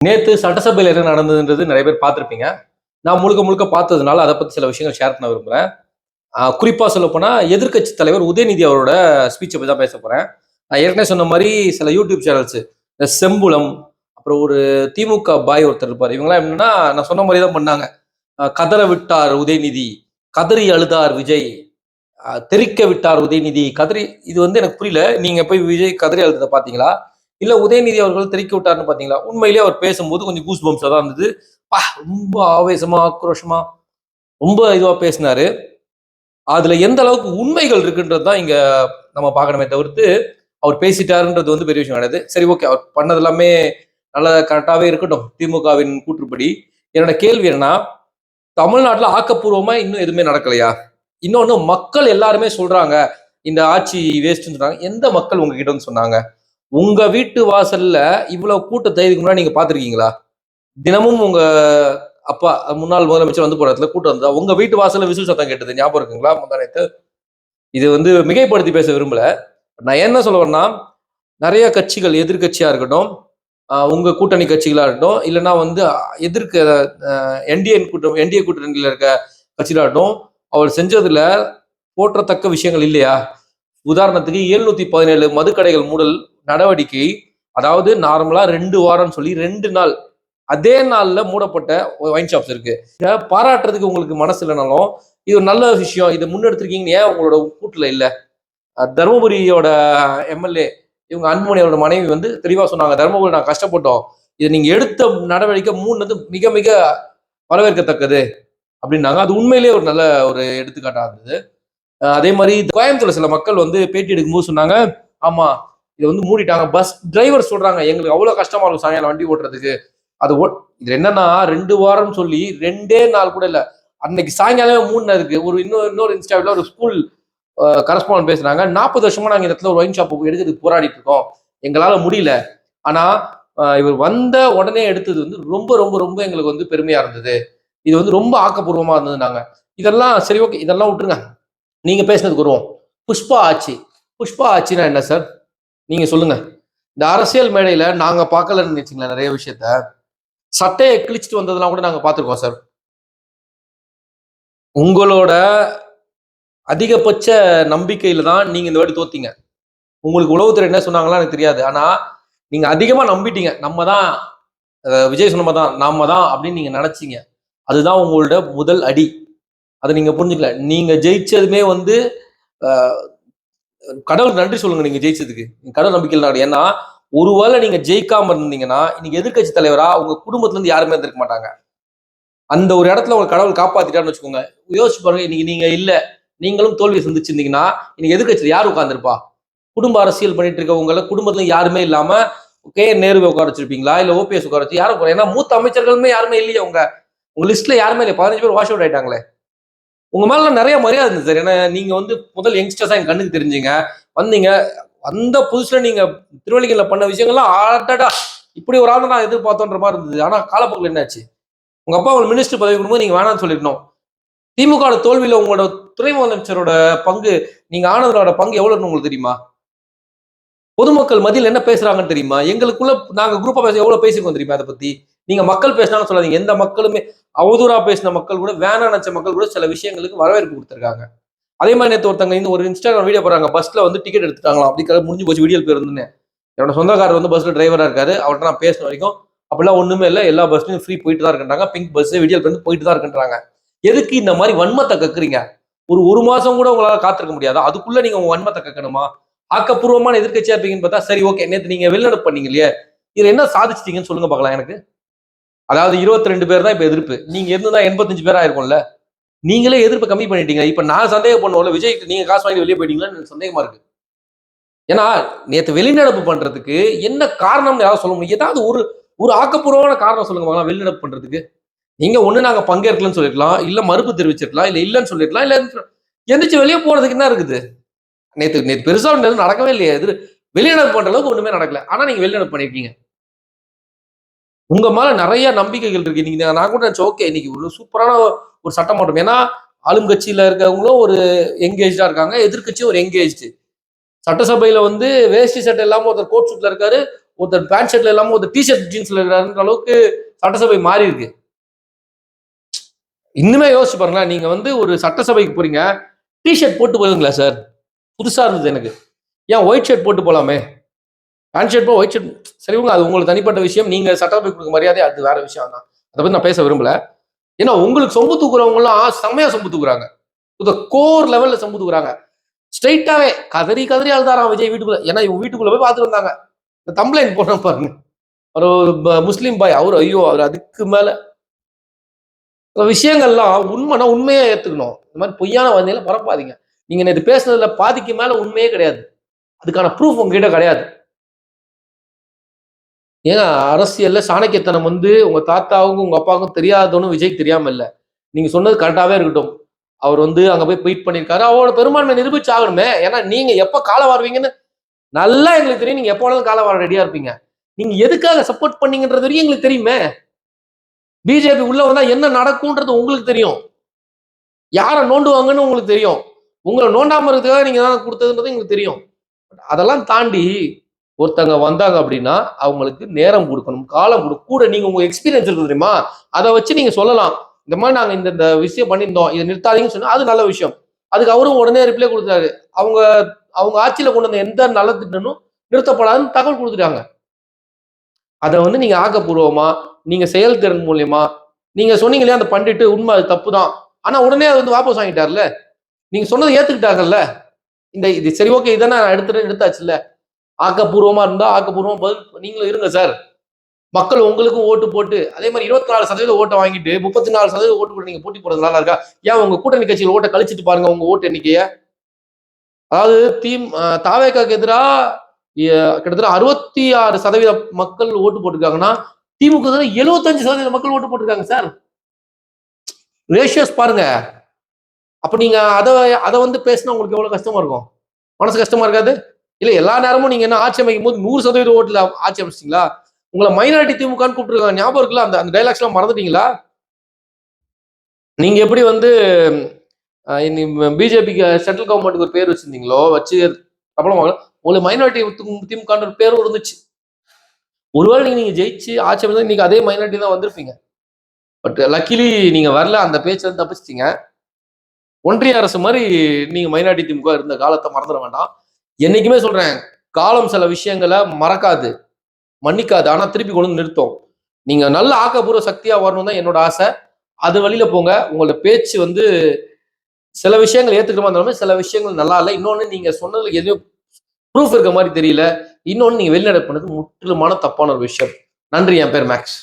நேத்து சட்டசபையில் என்ன நடந்ததுன்றது நிறைய பேர் பார்த்துருப்பீங்க. நான் முழுக்க முழுக்க பார்த்ததுனால அதை பத்தி சில விஷயங்கள் ஷேர் பண்ண விரும்புறேன். குறிப்பா சொல்லப்போனா எதிர்க்கட்சி தலைவர் உதயநிதி அவரோட ஸ்பீச்சை பத்தி தான் பேச போறேன். நான் ஏற்கனவே சொன்ன மாதிரி சில யூடியூப் சேனல்ஸ் இந்த செம்புலம், அப்புறம் ஒரு திமுக பாய் ஒருத்தர் இருப்பார். இவங்கெல்லாம் என்னன்னா நான் சொன்ன மாதிரி தான் பண்ணாங்க. கதற விட்டார் உதயநிதி, கதறி அழுதார் விஜய், தெறிக்க விட்டார் உதயநிதி, கதறி. இது வந்து எனக்கு புரியல. நீங்க போய் விஜய் கதறி அழுத்ததை பாத்தீங்களா, இல்ல உதயநிதி அவர்கள் தெறிக்க விட்டாருன்னு பாத்தீங்களா? உண்மையிலேயே அவர் பேசும்போது கொஞ்சம் கூஸ் பம்ப்ஸா தான் இருந்தது. ரொம்ப ஆவேசமா, ஆக்ரோஷமா, ரொம்ப இதுவா பேசினாரு. அதுல எந்த அளவுக்கு உண்மைகள் இருக்குன்றது தான் இங்க நம்ம பார்க்கணுமே தவிர்த்து அவர் பேசிட்டாருன்றது வந்து பெரிய விஷயம் கிடையாது. சரி, ஓகே, அவர் பண்ணது எல்லாமே நல்ல கரெக்டாவே இருக்கட்டும். திமுகவின் கூற்றுப்படி என்னோட கேள்வி என்னன்னா, தமிழ்நாட்டுல ஆக்கப்பூர்வமா இன்னும் எதுவுமே நடக்கலையா? இன்னொன்னு, மக்கள் எல்லாருமே சொல்றாங்க இந்த ஆட்சி வேஸ்ட்னு சொல்றாங்க. எந்த மக்கள் உங்ககிட்ட வந்து சொன்னாங்க? உங்க வீட்டு வாசல்ல இவ்வளவு கூட்டத்தை இதுக்கு முன்னாடி நீங்க பாத்திருக்கீங்களா? தினமும் உங்க அப்பா முன்னாள் முதலமைச்சர் வந்து போற இடத்துல கூட்டம் வந்தா உங்க வீட்டு வாசல்ல விசில் சத்தம் கேட்டது ஞாபகம் இருக்குங்களா முந்தானத்து? இது வந்து மிகைப்படுத்தி பேச விரும்பல. நான் என்ன சொல்ல வரேன்னா, நிறைய கட்சிகள் எதிர்கட்சியா இருக்கட்டும், உங்க கூட்டணி கட்சிகளா இருக்கட்டும், இல்லைன்னா வந்து எதிர்க்க என்டிஏ கூட்டணியில இருக்க கட்சிகளா இருக்கட்டும், அவர் செஞ்சதுல போற்றத்தக்க விஷயங்கள் இல்லையா? உதாரணத்துக்கு 717 மதுக்கடைகள் மூடல் நடவடிக்கை, அதாவது நார்மலா 2 வாரம் சொல்லி 2 நாள், அதே நாள்ல மூடப்பட்ட ஒயின் ஷாப்ஸ் இருக்கு. பாராட்டுறதுக்கு உங்களுக்கு மனசு இல்லைனாலும் இது ஒரு நல்ல விஷயம், இதை முன்னெடுத்திருக்கீங்கன்னு ஏன் உங்களோட கூட்டுல இல்ல? தருமபுரியோட எம்எல்ஏ இவங்க அன்புமணி அவரோட மனைவி வந்து தெளிவா சொன்னாங்க, தருமபுரி நான் கஷ்டப்பட்டோம், இதை நீங்க எடுத்த நடவடிக்கை 3 வந்து மிக மிக வரவேற்கத்தக்கது அப்படின்னாங்க. அது உண்மையிலேயே ஒரு நல்ல ஒரு எடுத்துக்காட்டா இருந்தது. அதே மாதிரி கோயம்புத்தூர்ல சில மக்கள் வந்து பேட்டி எடுக்கும்போது சொன்னாங்க, ஆமா இதை வந்து மூடிட்டாங்க. பஸ் டிரைவர் சொல்றாங்க எங்களுக்கு அவ்வளவு கஷ்டமா இருக்கும் சாயங்காலம் வண்டி ஓட்டுறதுக்கு. அது இது என்னன்னா 2 வாரம் சொல்லி 2 நாள் கூட இல்ல, அன்னைக்கு சாயங்காலமே மூடினதுக்கு ஒரு இன்னொரு இன்ஸ்டாவில் ஒரு ஸ்கூல் கரஸ்பாண்ட் பேசுறாங்க, 40 வருஷமா நாங்க இந்த இடத்துல ஒரு ஒயின் ஷாப் எடுக்கிறதுக்கு போராடிட்டு இருக்கோம், எங்களால முடியல. ஆனா இவர் வந்த உடனே எடுத்தது வந்து ரொம்ப ரொம்ப ரொம்ப எங்களுக்கு வந்து பெருமையா இருந்தது, இது வந்து ரொம்ப ஆக்கப்பூர்வமா இருந்தது. நாங்க இதெல்லாம் சரி, ஓகே, இதெல்லாம் விட்டுருங்க. நீங்க பேசினதுக்கு வருவோம். புஷ்பா ஆட்சி. புஷ்பா ஆட்சினா என்ன சார்? நீங்க சொல்லுங்க. இந்த அரசியல் மேடையில நாங்க பார்க்கலன்னு நினைச்சீங்களா? நிறைய விஷயத்த சட்டையை கிழிச்சிட்டு வந்ததெல்லாம் கூட நாங்க பார்த்துருக்கோம் சார். உங்களோட அதிகபட்ச நம்பிக்கையில தான் நீங்க இந்த வாட்டி தோத்தீங்க. உங்களுக்கு உளவுத்துறை என்ன சொன்னாங்களா எனக்கு தெரியாது. ஆனா நீங்க அதிகமா நம்பிட்டீங்க. நம்ம தான், விஜய் சொன்ன தான் நாம தான் அப்படின்னு நீங்க நினைச்சீங்க. அதுதான் உங்களோட முதல் அடி. அதை நீங்க புரிஞ்சுக்கல. நீங்க ஜெயிச்சதுமே வந்து கடவுளுக்கு நன்றி சொல்லுங்க. நீங்க ஜெயிச்சதுக்கு கடவுள் நம்பிக்கை. ஏன்னா ஒருவேளை நீங்க ஜெயிக்காம இருந்தீங்கன்னா இன்னைக்கு எதிர்கட்சி தலைவரா உங்க குடும்பத்துல இருந்து யாருமே இருந்திருக்க மாட்டாங்க. அந்த ஒரு இடத்துல உங்க கடவுள் காப்பாத்திட்டான்னு வச்சுக்கோங்க. யோசிச்சு பாருங்க, இன்னைக்கு நீங்க இல்ல, நீங்களும் தோல்வியை சந்திச்சிருந்தீங்கன்னா இன்னைக்கு எதிர்கட்சியில் யார் உட்கார்ந்துருப்பா? குடும்ப அரசியல் பண்ணிட்டு இருக்கவங்கள குடும்பத்துல யாருமே இல்லாம KN நேரு உட்கார வச்சிருப்பீங்களா, இல்ல OPS உட்கார வச்சு யாரும்? ஏன்னா மூத்த அமைச்சர்களுமே யாருமே இல்லையே. உங்க லிஸ்ட்ல யாருமே இல்லை. 15 பேர் வாஷ் அவுட் ஆயிட்டாங்களே. உங்க மேல நிறைய மரியாதை இருந்தது சார். ஏன்னா நீங்க வந்து முதல் யங்ஸ்டர்ஸா என் கண்ணுக்கு தெரிஞ்சீங்க. வந்தீங்க, அந்த புதுசுல நீங்க திருவள்ளிக்கல்ல பண்ண விஷயங்கள்லாம் ஆட்டடா, இப்படி ஒரு ஆள் நான் எதிர்பார்த்தோன்ற மாதிரி இருந்தது. ஆனா காலப்போக்கில் என்னாச்சு? உங்க அப்பா உங்களுக்கு மினிஸ்டர் பதவி கொடுக்கும்போது நீங்க வேணாம்னு சொல்லிருக்கணும். திமுக தோல்வியில உங்களோட துணை முதலமைச்சரோட பங்கு, நீங்க ஆனந்தரோட பங்கு எவ்வளவுன்னு உங்களுக்கு தெரியுமா? பொதுமக்கள் மத்தியில் என்ன பேசுறாங்கன்னு தெரியுமா? எங்களுக்குள்ள நாங்க குரூப்பா பேச எவ்வளவு பேசிருக்கோம் தெரியுமா? அதை பத்தி நீங்க மக்கள் பேசினாலும் சொல்லாதீங்க. எந்த மக்களுமே அவதூறா பேசின மக்கள் கூட, வேணா நினைச்ச மக்கள் கூட சில விஷயங்களுக்கு வரவேற்பு கொடுத்திருக்காங்க. அதே மாதிரி நேற்று ஒருத்தங்க இந்த ஒரு இன்ஸ்டாகிராம் வீடியோ போறாங்க, பஸ்ல வந்து டிக்கெட் எடுத்துட்டாங்களா, அப்படி முடிஞ்சு போச்சு, வீடியோ பேர் இருந்துன்னு. என்னோட சொந்தக்காரர் வந்து பஸ்ல டிரைவரா இருக்காரு. அவர்கிட்ட நான் பேசின வரைக்கும் அப்படிலாம் ஒண்ணுமே இல்லை, எல்லா பஸ்லயும் ஃப்ரீ போயிட்டு தான் இருக்கின்றாங்க, பிங்க் பஸ் வீடியோ பேருந்து போயிட்டு தான் இருக்கின்றாங்க. எதுக்கு இந்த மாதிரி வன்மத்தை கக்குறீங்க? ஒரு மாசம் கூட உங்களால காத்திருக்க முடியாதா? அதுக்குள்ள நீங்க உங்க வன்மத்தை கக்கணுமா? ஆக்கப்பூர்வமான எதிர்கட்சியா இருப்பீங்கன்னு பார்த்தா சரி, ஓகே, நேற்று நீங்க வெளிநடப்பு பண்ணீங்க இல்லையா, இதுல என்ன சாதிச்சிட்டீங்கன்னு சொல்லுங்க பார்க்கலாம் எனக்கு. அதாவது 22 பேர் தான் இப்ப எதிர்ப்பு, நீங்க இருந்துதான் 85 பேரா இருக்கும்ல. நீங்களே எதிர்ப்பு கம்மி பண்ணிட்டீங்க. இப்ப நான் சந்தேகம் பண்ணுவோம்ல, விஜய் நீங்க காசு வாங்கி வெளியே போயிட்டீங்களான்னு சந்தேகமா இருக்கு. ஏன்னா நேற்று வெளிநடப்பு பண்றதுக்கு என்ன காரணம்னு யாராவது சொல்ல முடியும்? ஏதாவது ஒரு ஒரு ஆக்கப்பூர்வமான காரணம் சொல்லுங்க பார்க்கலாம் வெளிநடப்பு பண்றதுக்கு. நீங்க ஒண்ணு நாங்க பங்கேற்கலன்னு சொல்லிருக்கலாம், இல்ல மறுப்பு தெரிவிச்சிருக்கலாம், இல்ல இல்லன்னு சொல்லிருக்கலாம், இல்ல எந்திரிச்சு வெளியே போறதுக்கு என்ன இருக்குது? நேற்று பெருசா ஒன்று நடக்கவே இல்லையா? வெளிநடப்பு பண்ற அளவுக்கு ஒண்ணுமே நடக்கல. ஆனா நீங்க வெளிநடப்பு பண்ணிருக்கீங்க. உங்க மேல நிறைய நம்பிக்கைகள் இருக்கு. நீங்க நான் கூட நினைச்சேன், ஓகே, இன்னைக்கு ஒரு சூப்பரான ஒரு சட்டமாற்றம். ஏன்னா ஆளும் கட்சியில இருக்கவங்களும் ஒரு எங்கேஜா இருக்காங்க, எதிர்கட்சியும் ஒரு எங்கேஜ். சட்டசபையில வந்து வேஷ்டி சட்டை இல்லாம ஒருத்தர் கோட் சூட்ல இருக்காரு, ஒருத்தர் பேண்ட் ஷர்ட்ல இல்லாம ஒரு டிஷர்ட் ஜீன்ஸ்ல இருக்கிறாருன்ற அளவுக்கு சட்டசபை மாறி இருக்கு. இன்னுமே யோசிச்சு பாருங்க, நீங்க வந்து ஒரு சட்டசபைக்கு போறீங்க, டிஷர்ட் போட்டு போயிருங்களா சார்? புதுசா இருந்தது எனக்கு. ஏன் ஒயிட் ஷர்ட் போட்டு போலாமே? பேண்ட் ஷர்ட் ஒயிட் ஷர்ட் சரிங்க, அது உங்களுக்கு தனிப்பட்ட விஷயம். நீங்க சட்டசபை கொடுக்க மரியாதை அது வேற விஷயம் தான். அதை பத்தி நான் பேச விரும்பல. ஏன்னா உங்களுக்கு சொம்பு தூக்குறவங்க எல்லாம் செம்மையா சொம்பு தூக்குறாங்க. கோர் லெவல்ல சொம்பு தூக்குறாங்க. ஸ்ட்ரைட்டாவே கதறி கதறி அழுதாராம் விஜய் வீட்டுக்குள்ள. ஏன்னா இவங்க வீட்டுக்குள்ள போய் பார்த்துட்டு வந்தாங்க. இந்த தம்ப்லைன் போன பாருங்க, ஒரு முஸ்லீம் பாய் அவர், ஐயோ அவர் அதுக்கு மேல விஷயங்கள்லாம் உண்மைனா உண்மையா ஏத்துக்கணும். இந்த மாதிரி பொய்யான வந்தீங்களா பரப்பாதீங்க. நீங்க நேற்று பேசுனதுல பாதிக்கு மேல உண்மையே கிடையாது. அதுக்கான ப்ரூஃப் உங்ககிட்ட கிடையாது. ஏன்னா அரசியல்ல சாணக்கியத்தனம் வந்து உங்க தாத்தாவுக்கும் உங்க அப்பாவுக்கும் தெரியாதவனும் விஜய் தெரியாம இல்ல. நீங்க சொன்னது கரெக்டாவே இருக்கட்டும். அவர் வந்து அங்க போய் ட்வீட் பண்ணியிருக்காரு. அவரோட பெரும்பான்மை நிரூபிச்சு ஆகணுமே. ஏன்னா நீங்க எப்ப கால வாருவீங்கன்னு நல்லா எங்களுக்கு தெரியும். நீங்க எப்ப வேணாலும் கால வார ரெடியா இருப்பீங்க. நீங்க எதுக்காக சப்போர்ட் பண்ணீங்கன்றது வரைக்கும் எங்களுக்கு தெரியுமே. பிஜேபி உள்ள வந்தா என்ன நடக்கும்ன்றது உங்களுக்கு தெரியும். யாரை நோண்டுவாங்கன்னு உங்களுக்கு தெரியும். உங்களை நோண்டாம இருக்கிறதுக்காக நீங்க தான் கொடுத்ததுன்றது எங்களுக்கு தெரியும். அதெல்லாம் தாண்டி ஒருத்தங்க வந்தாங்க அப்படின்னா அவங்களுக்கு நேரம் கொடுக்கணும், காலம் கூட நீங்க உங்க எக்ஸ்பீரியன்ஸ் இருக்கு தெரியுமா, அதை வச்சு நீங்க சொல்லலாம். இந்த மாதிரி நாங்க இந்த விஷயம் பண்ணியிருந்தோம், இதை நிறுத்தாதீங்கன்னு சொன்னா அது நல்ல விஷயம். அதுக்கு அவரும் உடனே ரிப்ளை கொடுத்தாரு. அவங்க அவங்க ஆட்சியில கொண்டு வந்த எந்த நல்ல திட்டமும் நிறுத்தப்படாதுன்னு தகவல் கொடுத்துட்டாங்க. அதை வந்து நீங்க ஆக்கப்பூர்வமா, நீங்க செயல்திறன் மூலியமா, நீங்க சொன்னீங்க இல்லையா அந்த பண்டிட்டு உண்மை அது தப்பு தான், ஆனா உடனே அது வந்து வாபஸ் வாங்கிட்டார்ல. நீங்க சொன்னதை ஏத்துக்கிட்டாங்கல்ல. இந்த இது சரி ஓகே இதை நான் எடுத்தாச்சுல்ல. ஆக்கப்பூர்வமா இருந்தா ஆக்கப்பூர்வமா பதில் நீங்களும் இருங்க சார். மக்கள் உங்களுக்கும் ஓட்டு போட்டு அதே மாதிரி 24% ஓட்டை வாங்கிட்டு 34% ஓட்டு போட்டு நீங்க போட்டி போறது நல்லா இருக்கா? ஏன் உங்க கூட்டணி கட்சியில் ஓட்டை கழிச்சிட்டு பாருங்க உங்க ஓட்டு எண்ணிக்கைய. அதாவது தாவேக்காக்கு எதிராக கிட்டத்தட்ட 66% மக்கள் ஓட்டு போட்டிருக்காங்கன்னா திமுக 75% மக்கள் ஓட்டு போட்டிருக்காங்க சார். ரேஷியோஸ் பாருங்க. அப்ப நீங்க அதை வந்து பேசினா உங்களுக்கு எவ்வளவு கஷ்டமா இருக்கும்? மனசு கஷ்டமா இருக்காது? இல்ல எல்லா நேரமும் நீங்க என்ன ஆட்சி அமைக்கும் போது 100% ஓட்டுல ஆட்சி அமைச்சிட்டீங்களா? உங்களை மைனாரிட்டி திமுகன்னு கூப்பிட்டுருக்காங்க, ஞாபகம் இருக்குல்ல? அந்த டைலாக்ஸ் எல்லாம் மறந்துட்டீங்களா? நீங்க எப்படி வந்து பிஜேபிக்கு சென்ட்ரல் கவர்மெண்ட்டுக்கு ஒரு பேர் வச்சிருந்தீங்களோ வச்சு பிரபலமாக, உங்களுக்கு மைனாரிட்டி திமுக பேரும் இருந்துச்சு. ஒருவேளை நீங்க ஜெயிச்சு ஆட்சி அமைச்சா நீங்க அதே மைனாரிட்டி தான் வந்திருப்பீங்க. பட் லக்கிலி நீங்க வரல, அந்த பேச்சு வந்து தப்பிச்சிட்டீங்க. ஒன்றிய அரசு மாதிரி நீங்க மைனாரிட்டி திமுக இருந்த காலத்தை மறந்துட வேண்டாம். என்னைக்குமே சொல்றேன், காலம் சில விஷயங்களை மறக்காது, மன்னிக்காது, ஆனா திருப்பி கொண்டு நிறுத்தும். நீங்க நல்ல ஆக்கப்பூர்வ சக்தியா வரணும் தான் என்னோட ஆசை. அது வழியில போங்க. உங்களோட பேச்சு வந்து சில விஷயங்கள் ஏத்துக்கிற மாதிரி இருந்தாலுமே சில விஷயங்கள் நல்லா இல்லை. இன்னொன்னு நீங்க சொன்னதுல எதுவும் ப்ரூஃப் இருக்க மாதிரி தெரியல. இன்னொன்னு நீங்க வெளிநடப்பு பண்ணது முற்றிலுமான தப்பான ஒரு விஷயம். நன்றி. என் பேர் மேக்ஸ்.